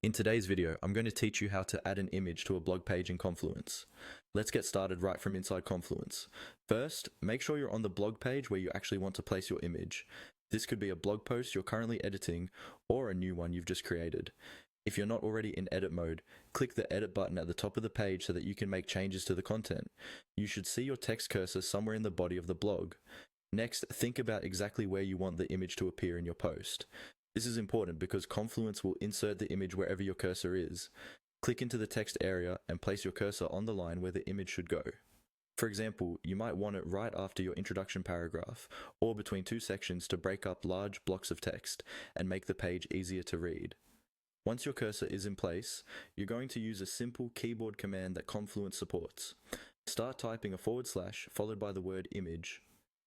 In today's video, I'm going to teach you how to add an image to a blog page in Confluence. Let's get started right from inside Confluence. First, make sure you're on the blog page where you actually want to place your image. This could be a blog post you're currently editing or a new one you've just created. If you're not already in edit mode, click the edit button at the top of the page so that you can make changes to the content. You should see your text cursor somewhere in the body of the blog. Next, think about exactly where you want the image to appear in your post. This is important because Confluence will insert the image wherever your cursor is. Click into the text area and place your cursor on the line where the image should go. For example, you might want it right after your introduction paragraph, or between two sections to break up large blocks of text and make the page easier to read. Once your cursor is in place, you're going to use a simple keyboard command that Confluence supports. Start typing a / followed by the word image.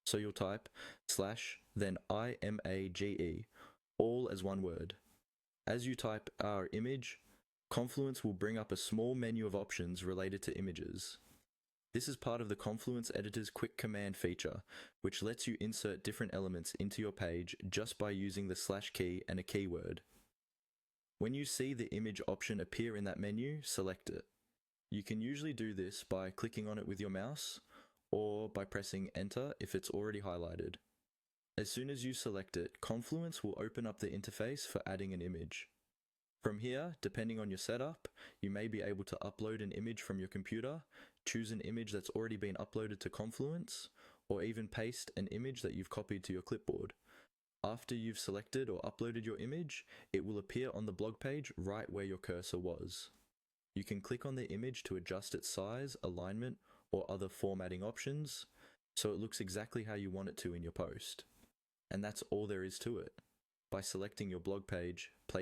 So you'll type / then IMAGE, all as one word. As you type our image, Confluence will bring up a small menu of options related to images. This is part of the Confluence Editor's quick command feature, which lets you insert different elements into your page just by using the / key and a keyword. When you see the image option appear in that menu, select it. You can usually do this by clicking on it with your mouse, or by pressing Enter if it's already highlighted. As soon as you select it, Confluence will open up the interface for adding an image. From here, depending on your setup, you may be able to upload an image from your computer, choose an image that's already been uploaded to Confluence, or even paste an image that you've copied to your clipboard. After you've selected or uploaded your image, it will appear on the blog page right where your cursor was. You can click on the image to adjust its size, alignment, or other formatting options, so it looks exactly how you want it to in your post. And that's all there is to it. By selecting your blog page, place